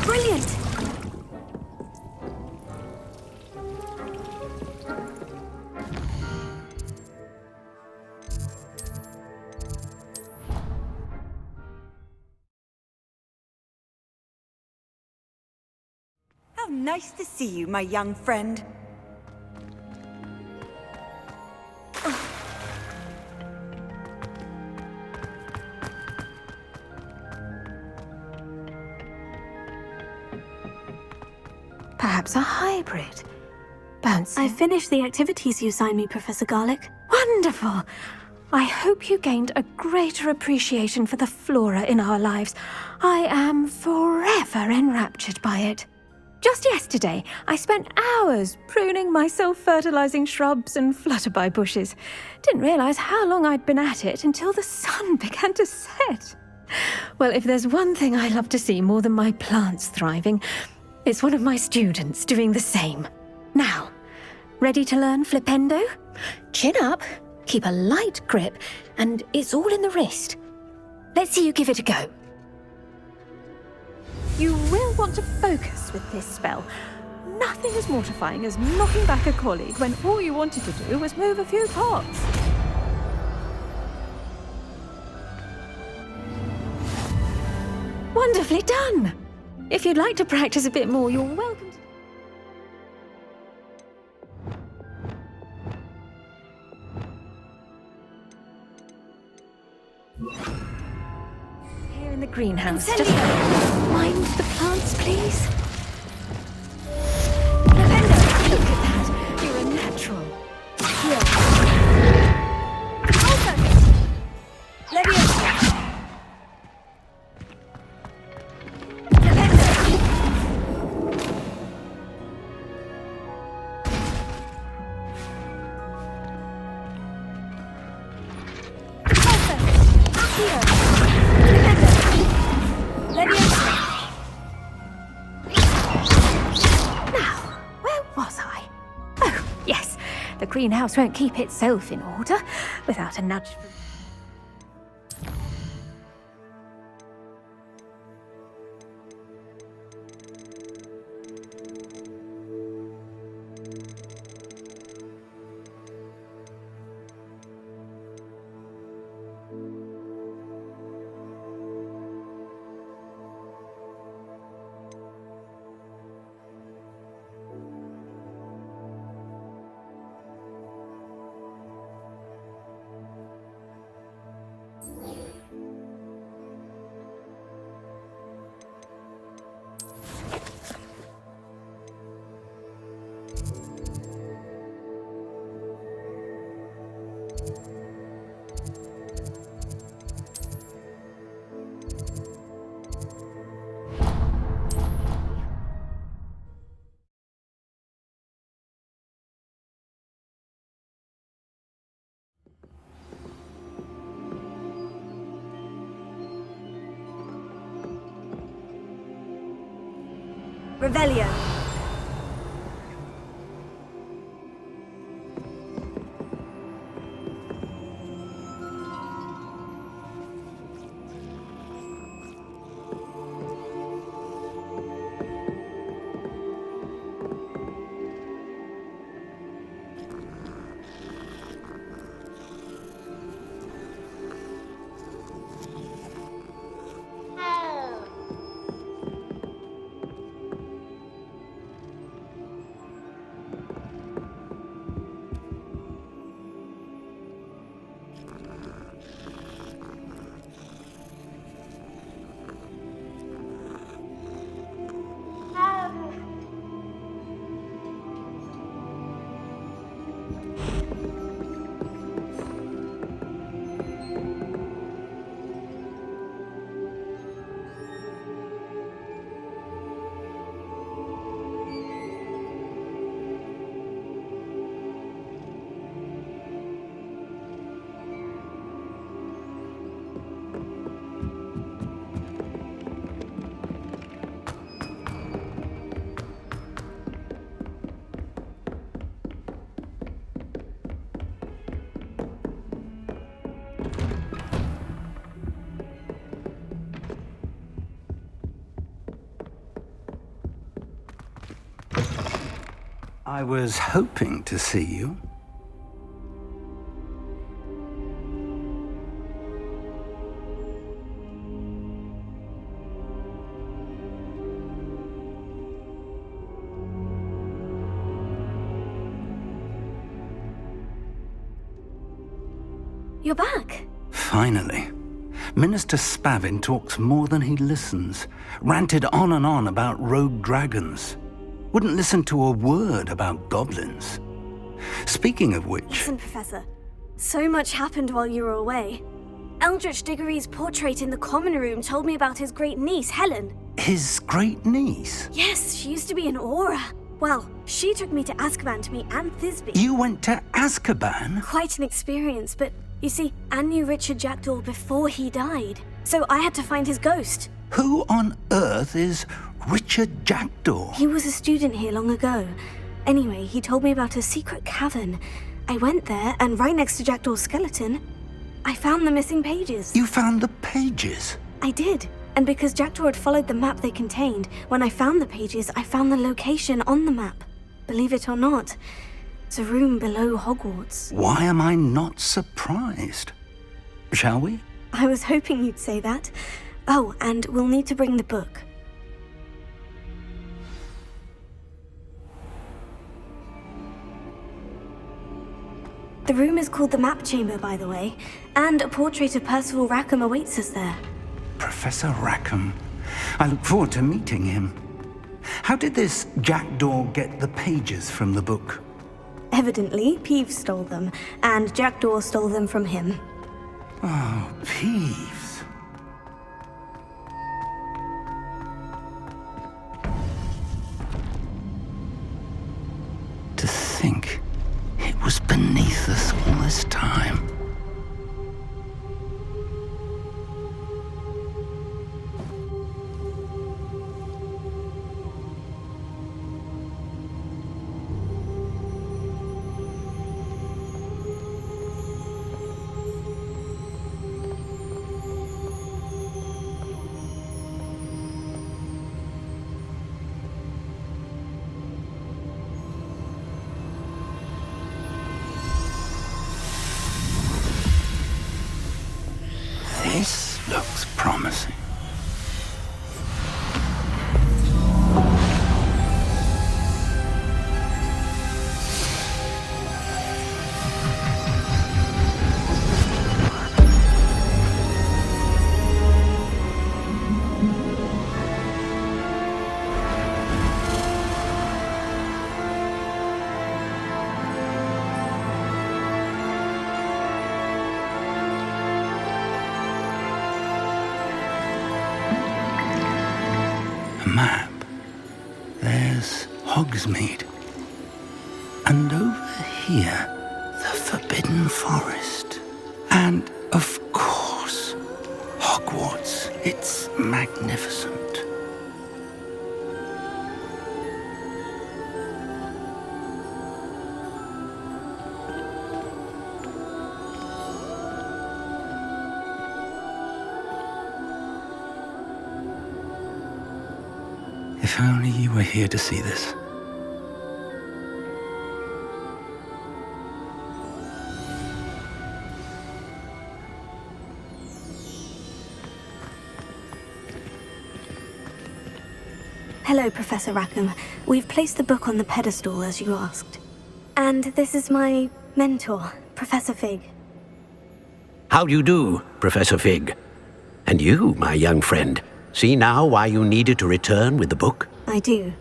Brilliant! How nice to see you, my young friend. Perhaps a hybrid. Bouncing. I finished the activities you signed me, Professor Garlick. Wonderful! I hope you gained a greater appreciation for the flora in our lives. I am forever enraptured by it. Just yesterday, I spent hours pruning my self-fertilizing shrubs and flutterby bushes. Didn't realize how long I'd been at it until the sun began to set. Well, if there's one thing I love to see more than my plants thriving, it's one of my students doing the same. Now, ready to learn Flipendo? Chin up, keep a light grip, and it's all in the wrist. Let's see you give it a go. You will want to focus with this spell. Nothing as mortifying as knocking back a colleague when all you wanted to do was move a few pots. Wonderfully done! If you'd like to practice a bit more, you're welcome to... Here in the greenhouse, just mind the plants, please. Flipendo, look at that. You're a natural. Here. Leviosa! The greenhouse won't keep itself in order without a nudge. Revelio. I was hoping to see you. You're back. Finally. Minister Spavin talks more than he listens. Ranted on and on about rogue dragons. Wouldn't listen to a word about goblins. Speaking of which... Listen, Professor. So much happened while you were away. Eldritch Diggory's portrait in the common room told me about his great niece, Helen. His great niece? Yes, she used to be an Auror. Well, she took me to Azkaban to meet Anne Thisbe. You went to Azkaban? Quite an experience, but you see, Anne knew Richard Jackdaw before he died. So I had to find his ghost. Who on earth is Richard Jackdaw? He was a student here long ago. Anyway, he told me about a secret cavern. I went there, and right next to Jackdaw's skeleton, I found the missing pages. You found the pages? I did. And because Jackdaw had followed the map they contained, when I found the pages, I found the location on the map. Believe it or not, it's a room below Hogwarts. Why am I not surprised? Shall we? I was hoping you'd say that. Oh, and we'll need to bring the book. The room is called the Map Chamber, by the way, and a portrait of Percival Rackham awaits us there. Professor Rackham. I look forward to meeting him. How did this Jackdaw get the pages from the book? Evidently, Peeves stole them, and Jackdaw stole them from him. Oh, Peeves. To think it was beneath us all this time. This looks promising. Map. There's Hogsmeade. And over here, the Forbidden Forest. And, of course, Hogwarts. It's magnificent. If only you were here to see this. Hello, Professor Rackham. We've placed the book on the pedestal, as you asked. And this is my mentor, Professor Fig. How do you do, Professor Fig? And you, my young friend, see now why you needed to return with the book? I do.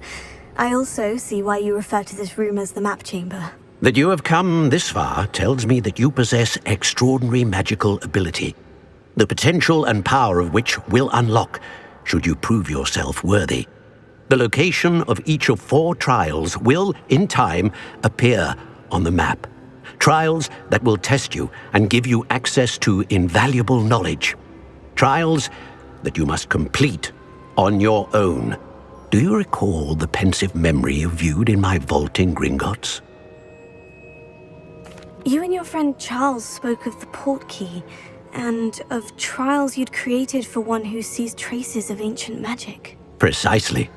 I also see why you refer to this room as the Map Chamber. That you have come this far tells me that you possess extraordinary magical ability, the potential and power of which will unlock should you prove yourself worthy. The location of each of 4 trials will, in time, appear on the map. Trials that will test you and give you access to invaluable knowledge. Trials that you must complete on your own. Do you recall the pensive memory you viewed in my vault in Gringotts? You and your friend Charles spoke of the Portkey, and of trials you'd created for one who sees traces of ancient magic. Precisely.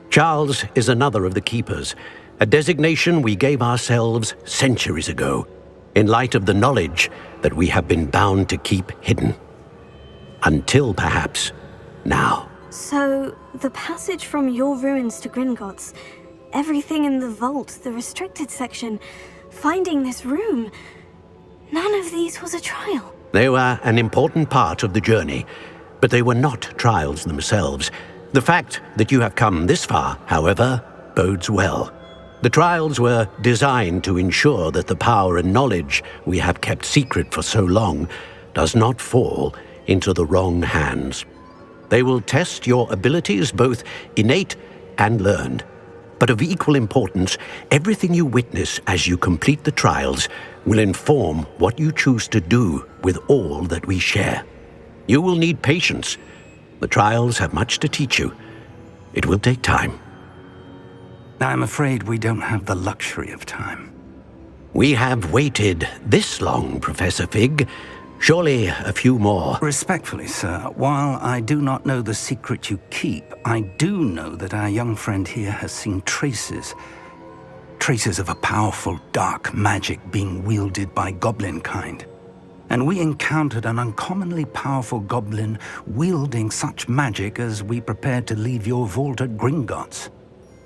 Charles is another of the keepers, a designation we gave ourselves centuries ago, in light of the knowledge that we have been bound to keep hidden. Until perhaps now. So, the passage from your ruins to Gringotts, everything in the vault, the restricted section, finding this room, none of these was a trial. They were an important part of the journey, but they were not trials themselves. The fact that you have come this far, however, bodes well. The trials were designed to ensure that the power and knowledge we have kept secret for so long does not fall into the wrong hands. They will test your abilities, both innate and learned. But of equal importance, everything you witness as you complete the trials will inform what you choose to do with all that we share. You will need patience. The trials have much to teach you. It will take time. I'm afraid we don't have the luxury of time. We have waited this long, Professor Fig. Surely a few more. Respectfully, sir, while I do not know the secret you keep, I do know that our young friend here has seen traces of a powerful dark magic being wielded by goblin kind. And we encountered an uncommonly powerful goblin wielding such magic as we prepared to leave your vault at Gringotts.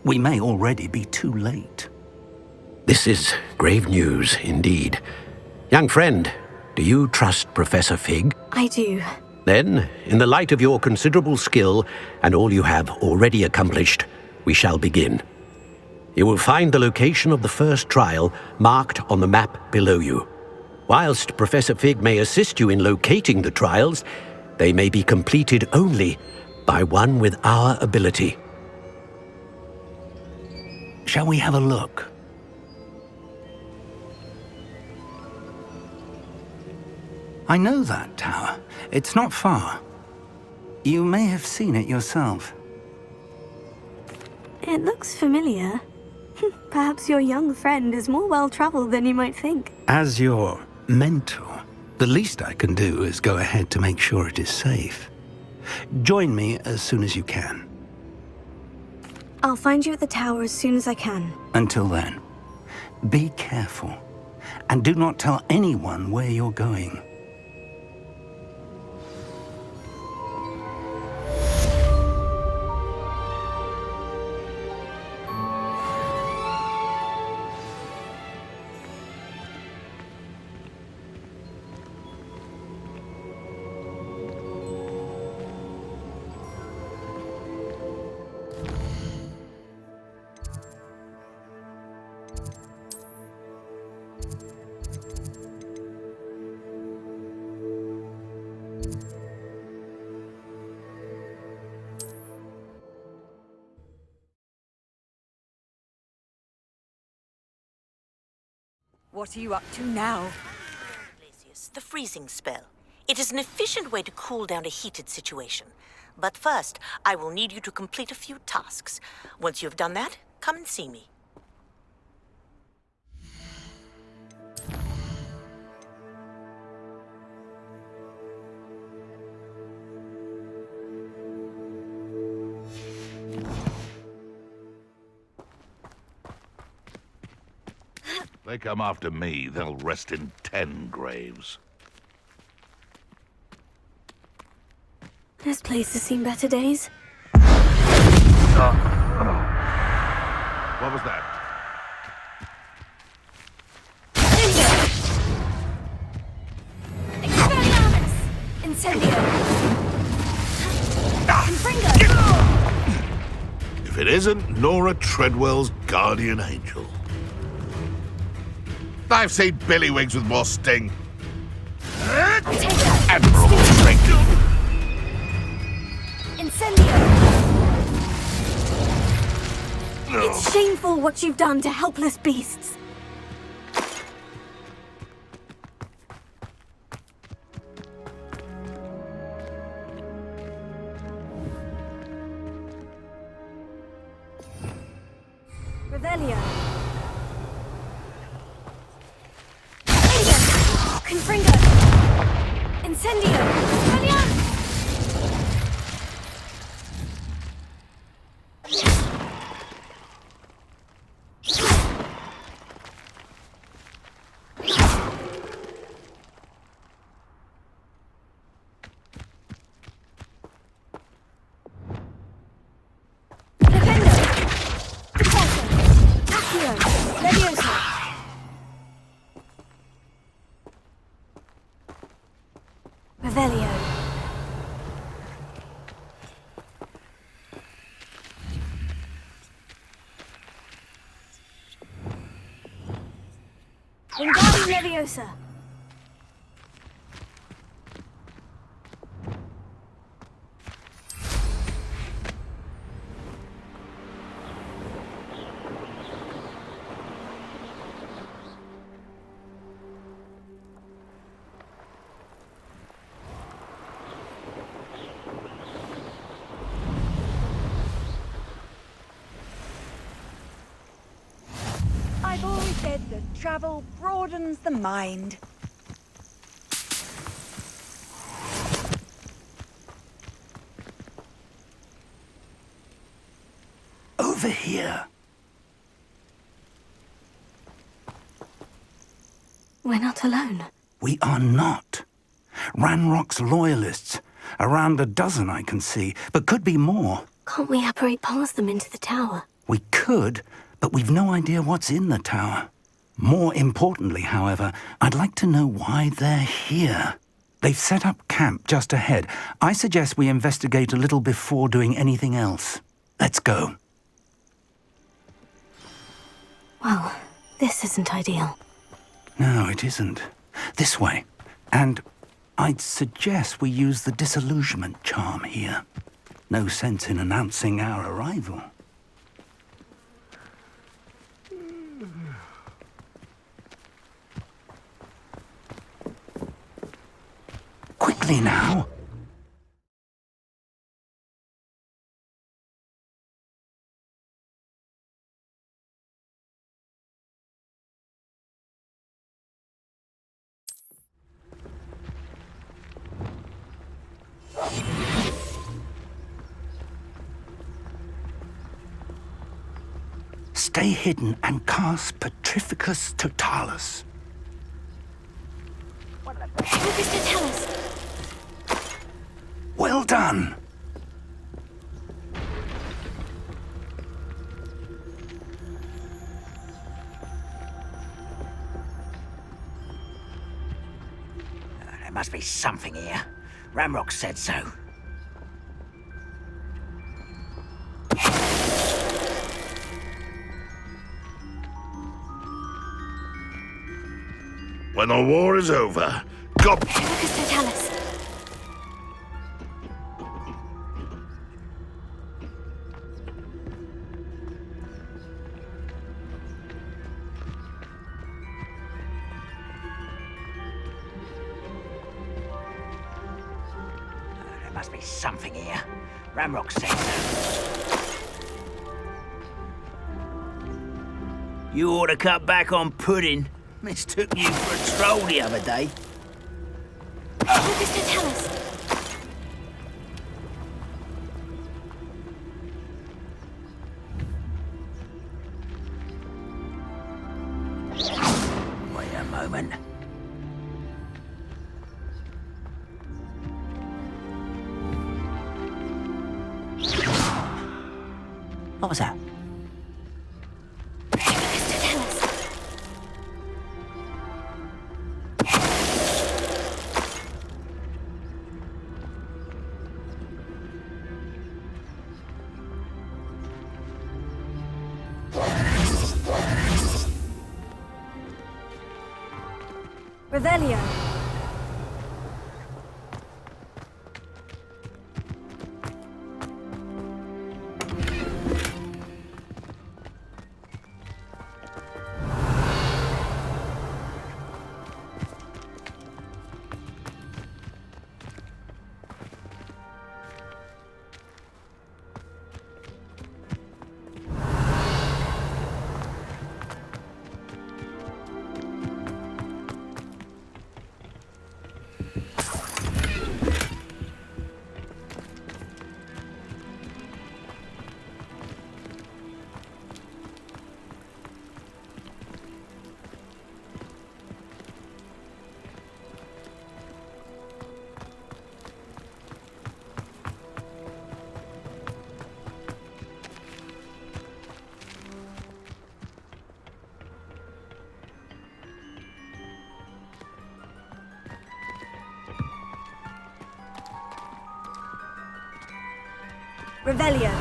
We may already be too late. This is grave news indeed. Young friend, do you trust Professor Fig? I do. Then, in the light of your considerable skill and all you have already accomplished, we shall begin. You will find the location of the first trial marked on the map below you. Whilst Professor Fig may assist you in locating the trials, they may be completed only by one with our ability. Shall we have a look? I know that tower. It's not far. You may have seen it yourself. It looks familiar. Perhaps your young friend is more well-traveled than you might think. As your mentor, the least I can do is go ahead to make sure it is safe. Join me as soon as you can. I'll find you at the tower as soon as I can. Until then, be careful, and do not tell anyone where you're going. What are you up to now? The freezing spell. It is an efficient way to cool down a heated situation. But first, I will need you to complete a few tasks. Once you have done that, come and see me. They come after me, they'll rest in 10 graves. This place has seen better days. What was that? Expelliarmus! Incendio! Confringo! If it isn't Nora Treadwell's guardian angel. I've seen Billywigs with more sting. Admirable strength. Incendio! It's shameful what you've done to helpless beasts. Revelio. Confringo! Incendio! Brilliant! go, sir. I've always said that travel broadens the mind. Over here. We're not alone. We are not. Ranrock's loyalists. Around a dozen I can see, but could be more. Can't we apparate past them into the tower? We could, but we've no idea what's in the tower. More importantly, however, I'd like to know why they're here. They've set up camp just ahead. I suggest we investigate a little before doing anything else. Let's go. Well, this isn't ideal. No, it isn't. This way. And I'd suggest we use the disillusionment charm here. No sense in announcing our arrival. Quickly now! Stay hidden and cast Petrificus Totalis. Focus to tell us. Well done! There must be something here. Ramrock said so. When the war is over, Focus to tell us. There must be something here. Ramrock said so. You ought to cut back on pudding. Mistook you for a troll the other day. Focus to tell us. Wait a moment. What was that? Focus to tell us. Revelio. Revelio.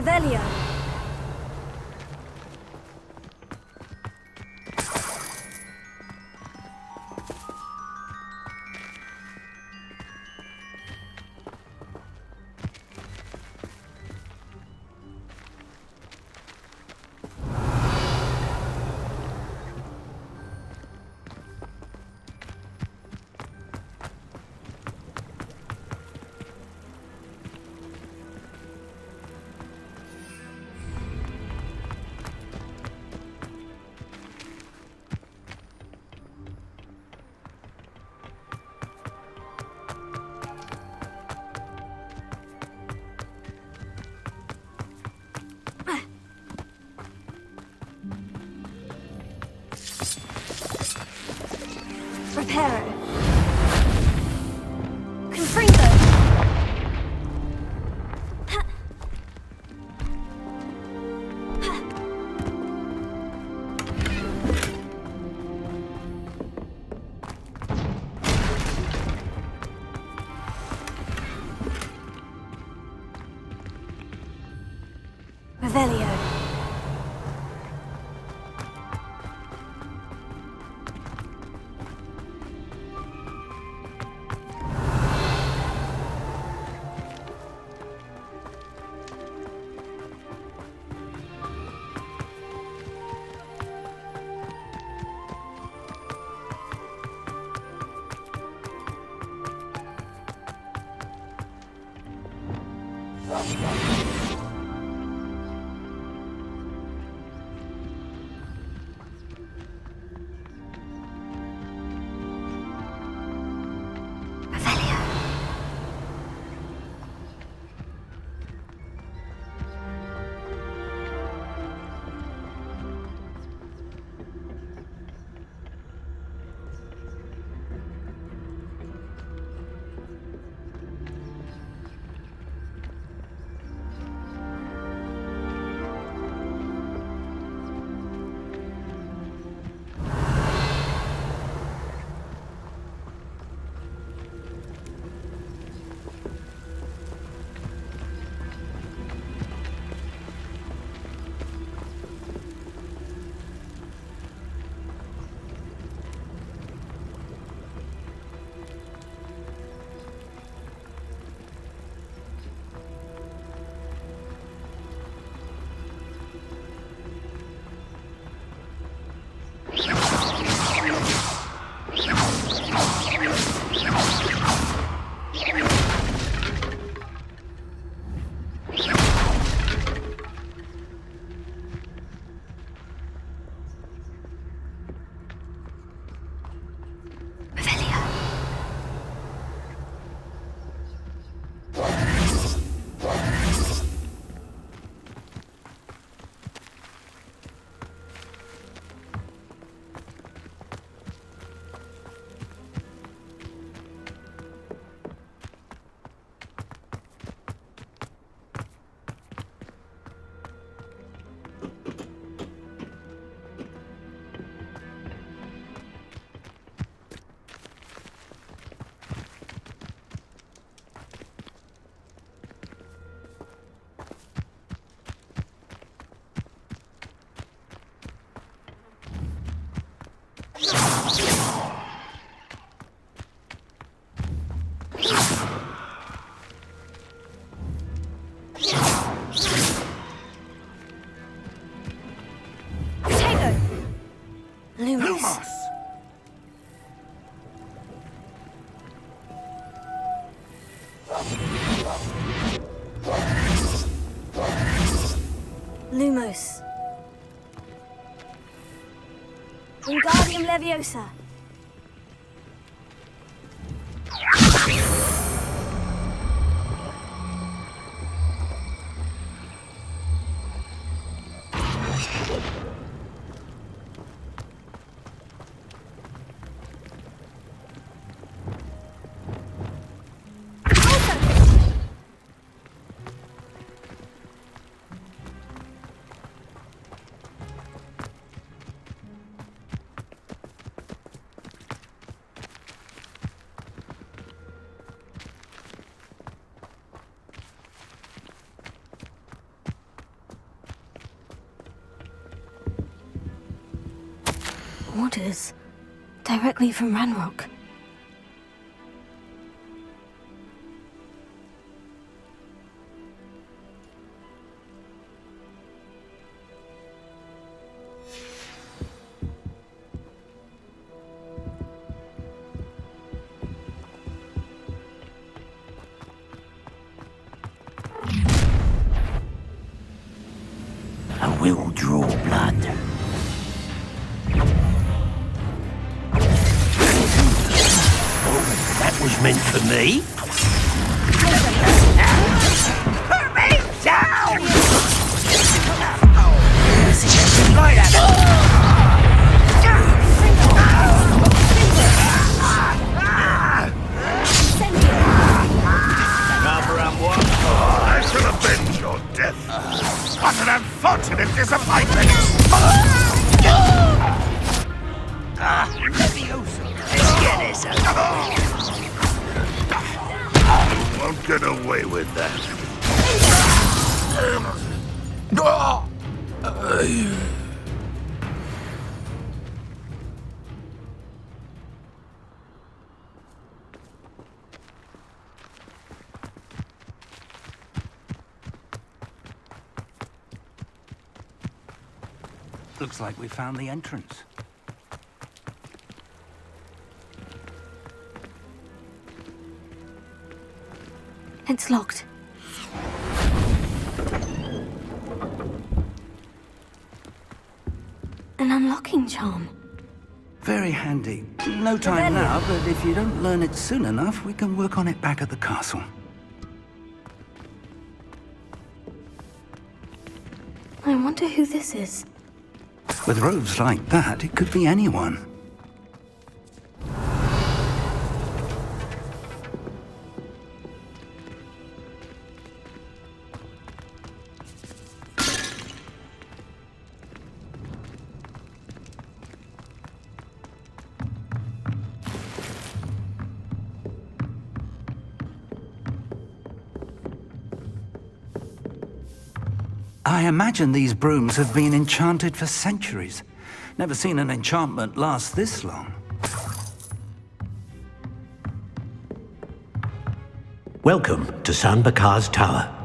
Revelio. Reparo. Confringo. Revelio. Lumos. Lumos. Wingardium Leviosa. Orders. Directly from Ranrock. I will draw blood. That was meant for me. Put me down! Right at I shall avenge your death. What an unfortunate disappointment! Let's get this over. You won't get away with that. Looks like we found the entrance. It's locked. An unlocking charm. Very handy. No time now, but if you don't learn it soon enough, we can work on it back at the castle. I wonder who this is. With robes like that, it could be anyone. I imagine these brooms have been enchanted for centuries. Never seen an enchantment last this long. Welcome to San Bakar's Tower.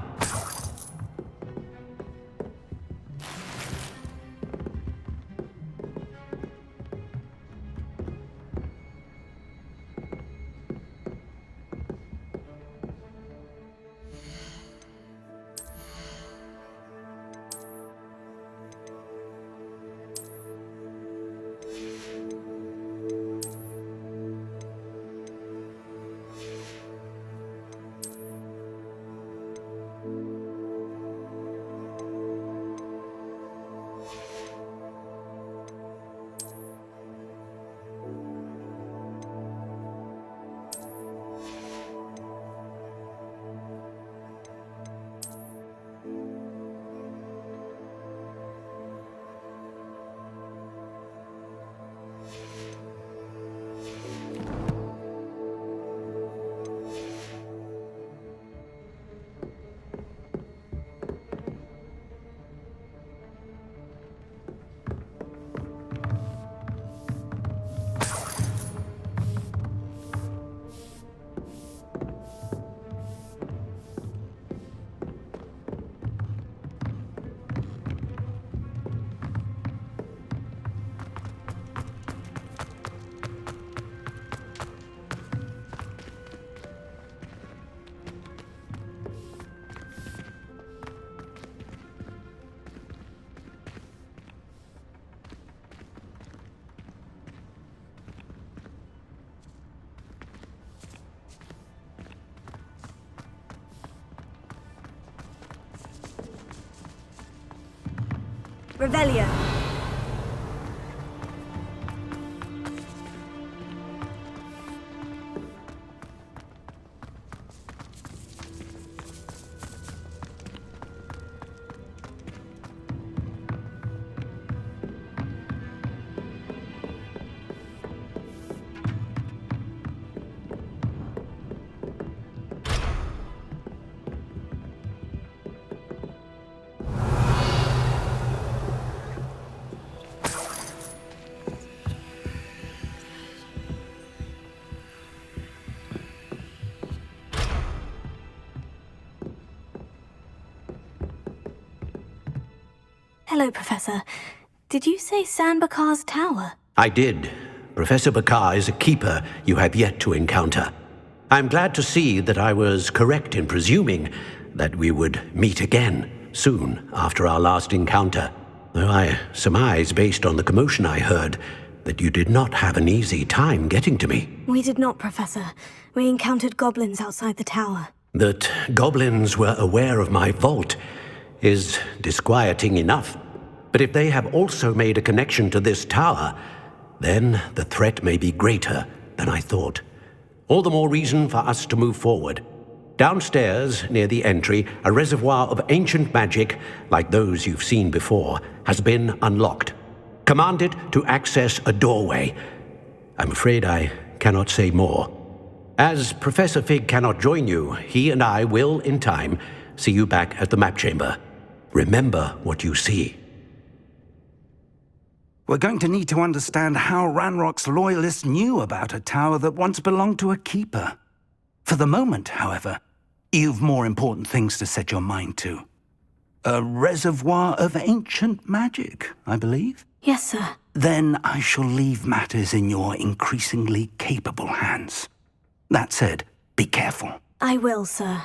Revelio. Hello, Professor. Did you say Sanbakar's tower? I did. Professor Bakar is a keeper you have yet to encounter. I'm glad to see that I was correct in presuming that we would meet again soon after our last encounter, though I surmise, based on the commotion I heard, that you did not have an easy time getting to me. We did not, Professor. We encountered goblins outside the tower. That goblins were aware of my vault is disquieting enough. But if they have also made a connection to this tower, then the threat may be greater than I thought. All the more reason for us to move forward. Downstairs, near the entry, a reservoir of ancient magic, like those you've seen before, has been unlocked. Command it to access a doorway. I'm afraid I cannot say more. As Professor Fig cannot join you, he and I will, in time, see you back at the map chamber. Remember what you see. We're going to need to understand how Ranrock's loyalists knew about a tower that once belonged to a keeper. For the moment, however, you've more important things to set your mind to. A reservoir of ancient magic, I believe? Yes, sir. Then I shall leave matters in your increasingly capable hands. That said, be careful. I will, sir.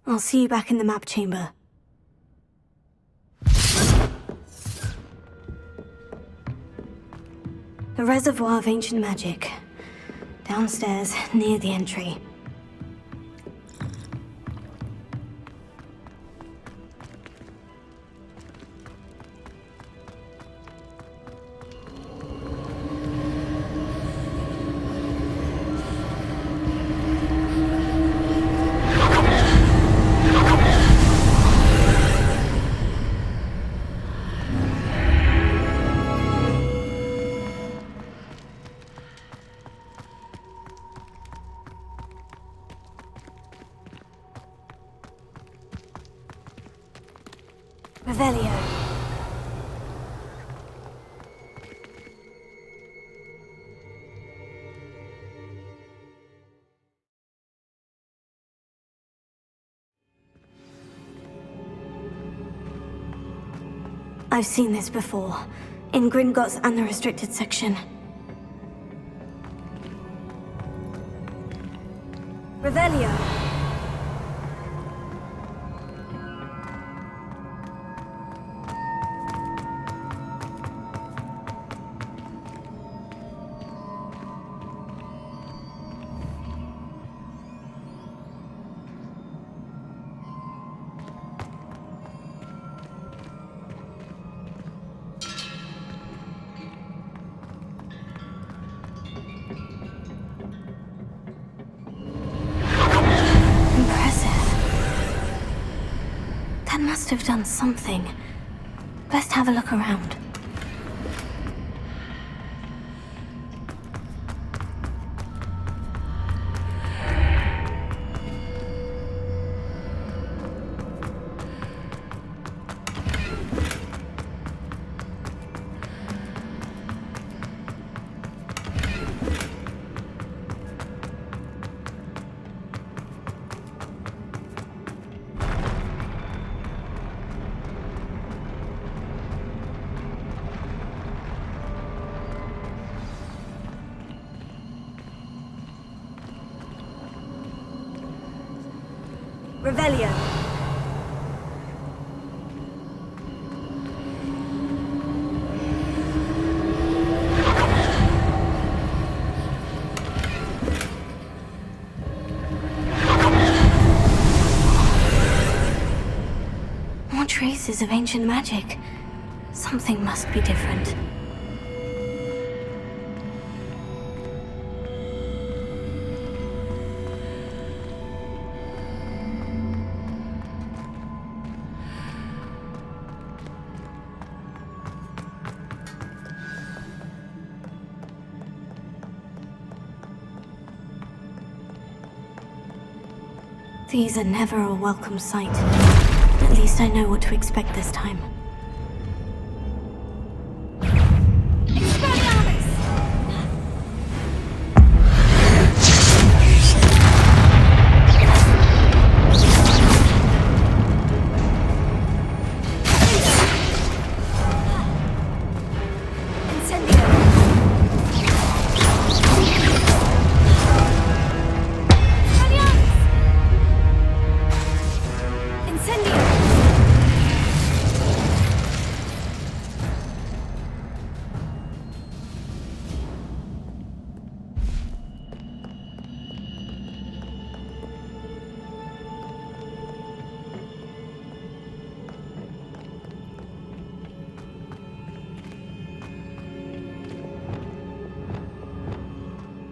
I'll see you back in the map chamber. A reservoir of ancient magic. Downstairs, near the entry. Revelio. I've seen this before, in Gringotts and the restricted section. Revelio. Must have done something. Best have a look around. Revelio. More traces of ancient magic. Something must be different. These are never a welcome sight. At least I know what to expect this time.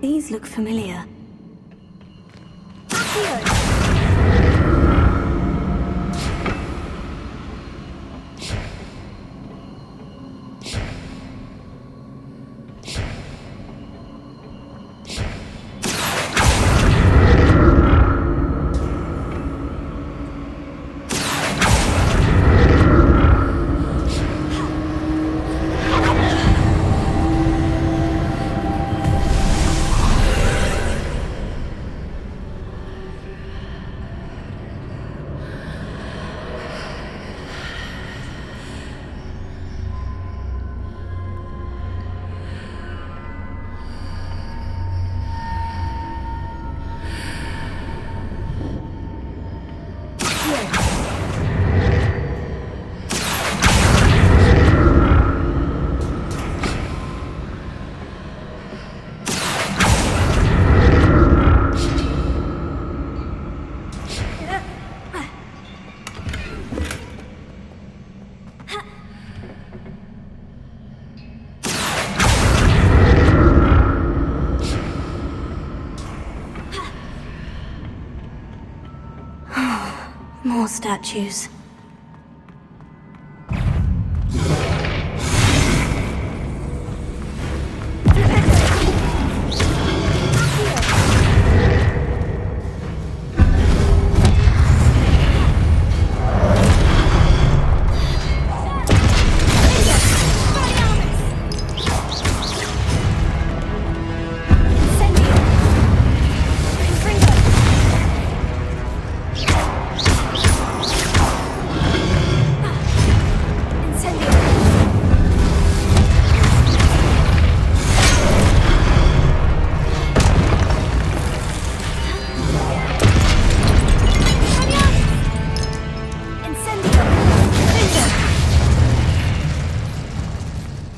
These look familiar. More statues.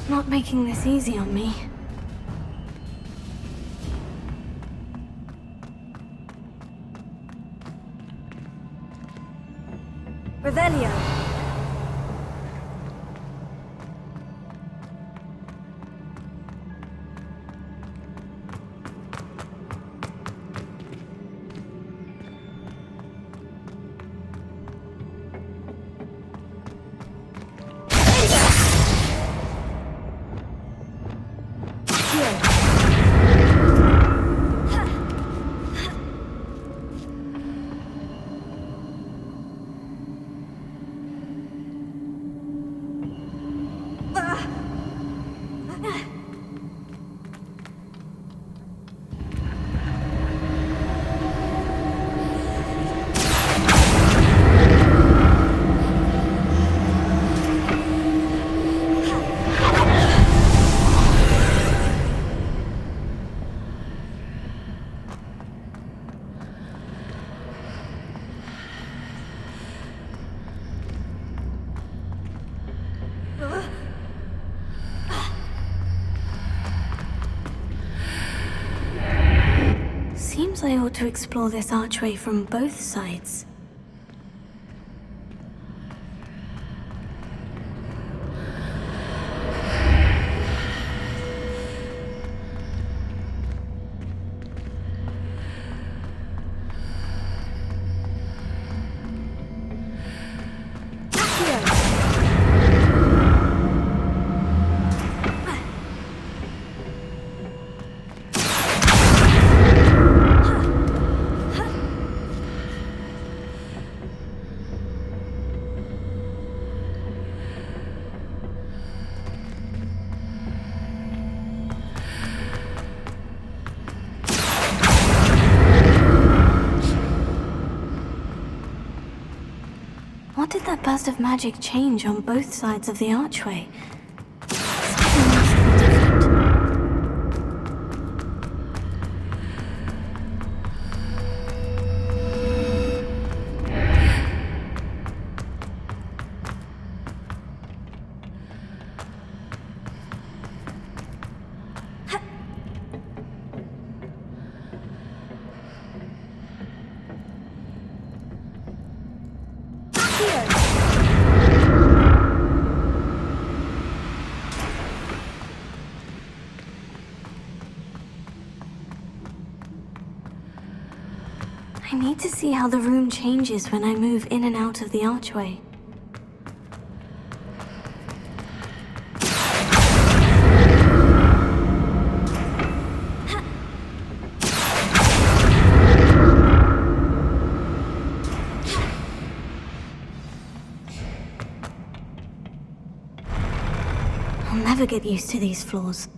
Not making this easy on me. Revelio. Seems I ought to explore this archway from both sides. What did that burst of magic change on both sides of the archway? Something must be different. I need to see how the room changes when I move in and out of the archway. I'll never get used to these floors.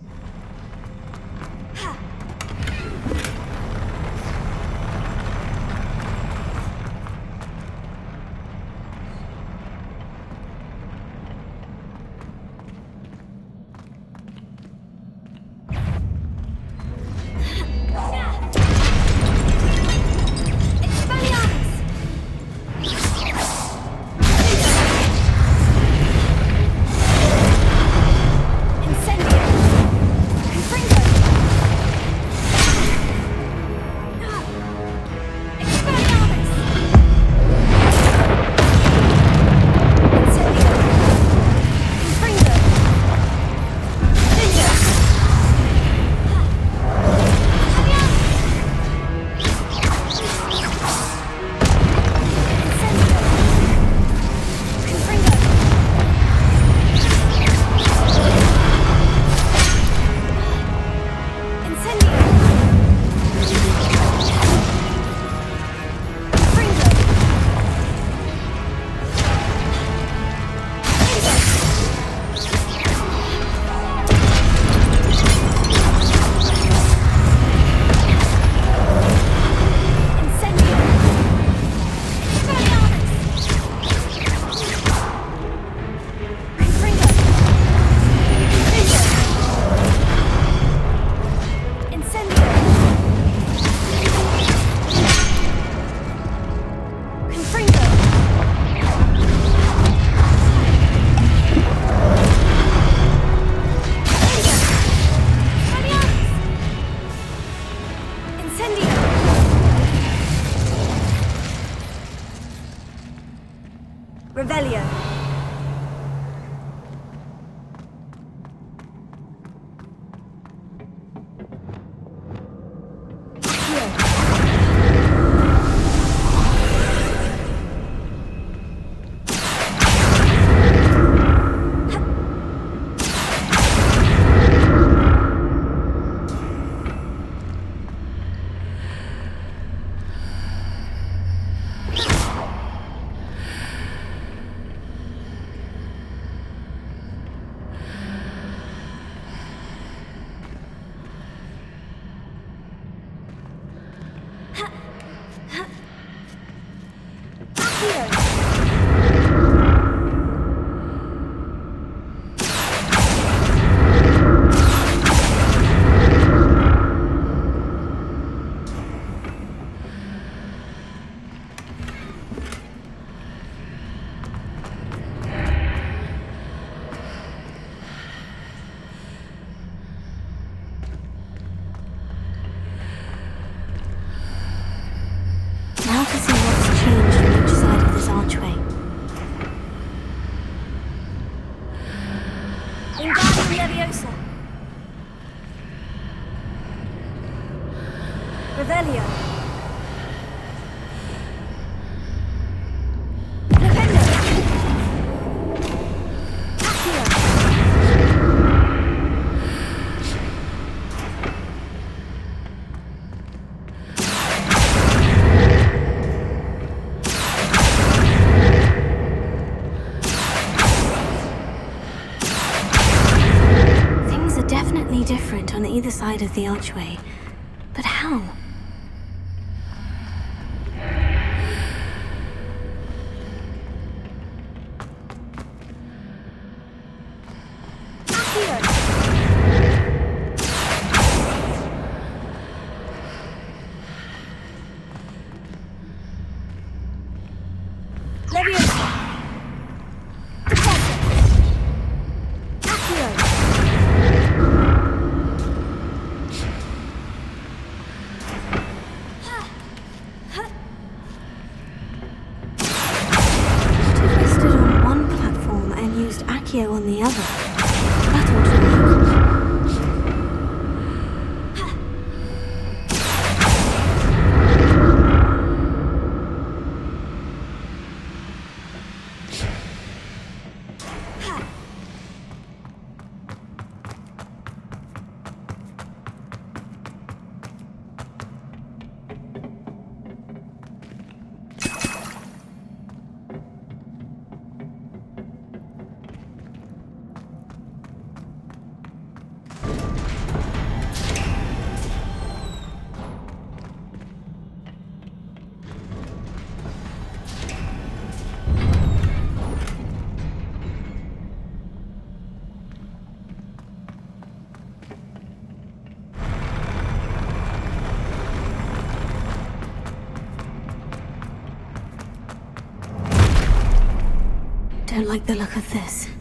Revelio. Now to see what's changed on each side of this archway. Wingardium Leviosa. Revelio. Defendo. Accio. Definitely different on either side of the archway. But how? Leviosa. Accio. don't like the look of this.